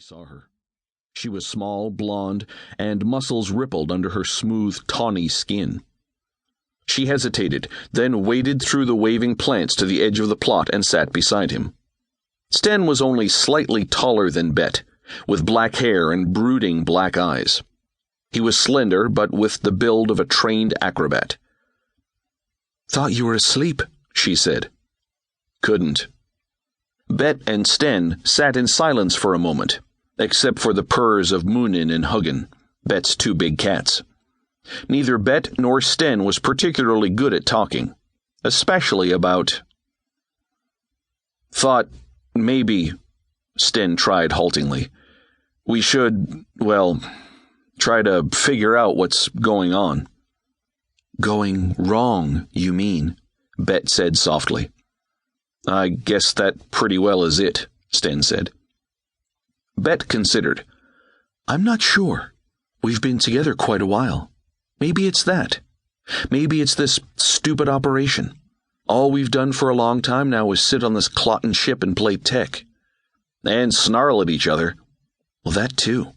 saw her. She was small, blonde, and muscles rippled under her smooth, tawny skin. She hesitated, then waded through the waving plants to the edge of the plot and sat beside him. Sten was only slightly taller than Bet, with black hair and brooding black eyes. He was slender, but with the build of a trained acrobat. "Thought you were asleep," she said. "Couldn't." Bet and Sten sat in silence for a moment, except for the purrs of Moonin and Hugin, Bet's two big cats. Neither Bet nor Sten was particularly good at talking, especially about... "Thought maybe," Sten tried haltingly, "we should, try to figure out what's going on." "Going wrong, you mean," Bet said softly. "I guess that pretty well is it," Sten said. Bet considered. "I'm not sure. We've been together quite a while. Maybe it's that. Maybe it's this stupid operation. All we've done for a long time now is sit on this clottin' ship and play tech." "And snarl at each other." "Well, that too."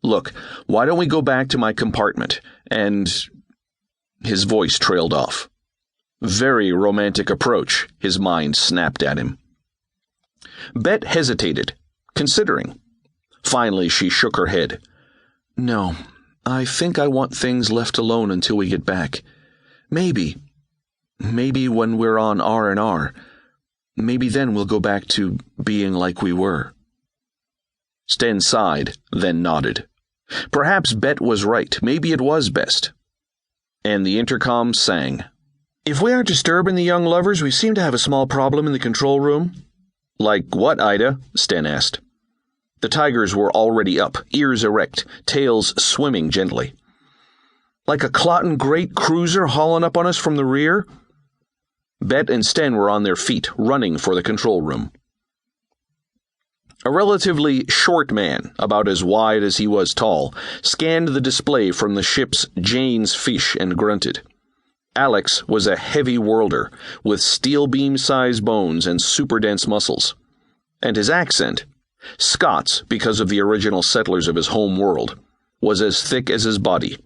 "Look, why don't we go back to my compartment and..." His voice trailed off. "Very romantic approach," his mind snapped at him. Bet hesitated, considering. Finally, she shook her head. "No, I think I want things left alone until we get back. Maybe when we're on R&R, maybe then we'll go back to being like we were." Sten sighed, then nodded. Perhaps Bet was right. Maybe it was best. And the intercom sang. "If we aren't disturbing the young lovers, we seem to have a small problem in the control room." "Like what, Ida?" Sten asked. The tigers were already up, ears erect, tails swimming gently. "Like a clottin' great cruiser hauling up on us from the rear?" Bet and Sten were on their feet, running for the control room. A relatively short man, about as wide as he was tall, scanned the display from the ship's Jane's fish and grunted. Alex was a heavy worlder, with steel beam-sized bones and super-dense muscles. And his accent, Scots because of the original settlers of his home world, was as thick as his body.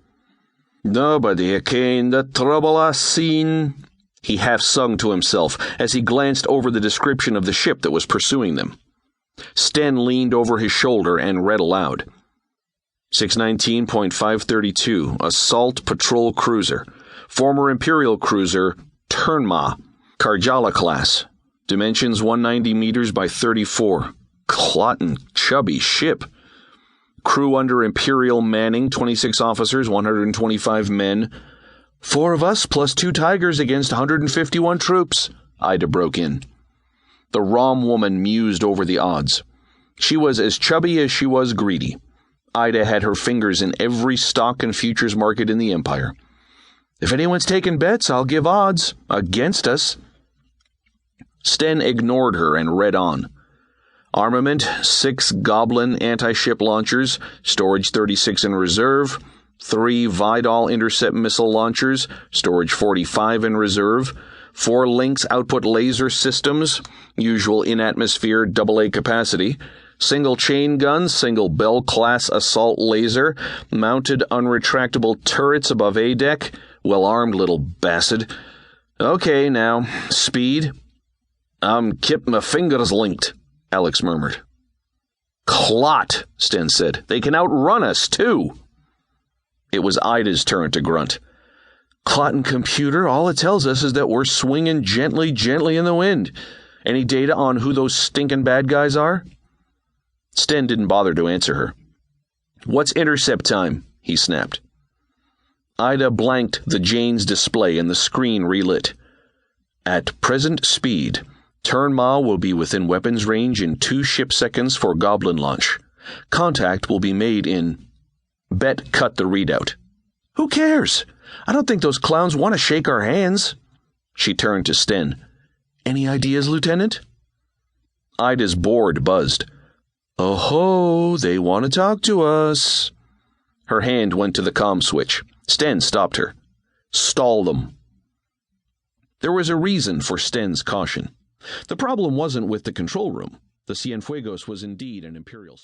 "Nobody ken the trouble I seen," he half-sung to himself as he glanced over the description of the ship that was pursuing them. Sten leaned over his shoulder and read aloud. 619.532, Assault Patrol Cruiser. Former Imperial Cruiser, Turnma, Karjala class. Dimensions 190 meters by 34. Clottin' chubby ship. Crew under Imperial Manning, 26 officers, 125 men. 4 of us plus 2 tigers against 151 troops, Ida broke in. The Rom woman mused over the odds. She was as chubby as she was greedy. Ida had her fingers in every stock and futures market in the Empire. "If anyone's taking bets, I'll give odds. Against us." Sten ignored her and read on. Armament, 6 Goblin anti-ship launchers, storage 36 in reserve, 3 Vidal intercept missile launchers, storage 45 in reserve, 4 Lynx output laser systems, usual in-atmosphere AA capacity, single chain gun, single Bell-class assault laser, mounted unretractable turrets above A deck, well-armed little bastard. Okay, now, speed. Kept my fingers linked," Alex murmured. "Clot," Sten said. "They can outrun us, too." It was Ida's turn to grunt. "Clottin' computer, all it tells us is that we're swinging gently in the wind. Any data on who those stinking bad guys are?" Sten didn't bother to answer her. "What's intercept time?" he snapped. Ida blanked the Jane's display and the screen relit. "At present speed, Turnma will be within weapons range in 2 ship seconds for Goblin launch. Contact will be made in..." Bet cut the readout. "Who cares? I don't think those clowns want to shake our hands." She turned to Sten. "Any ideas, Lieutenant?" Ida's board buzzed. "Oh ho, they want to talk to us." Her hand went to the comm switch. Sten stopped her. "Stall them." There was a reason for Sten's caution. The problem wasn't with the control room. The Cienfuegos was indeed an Imperial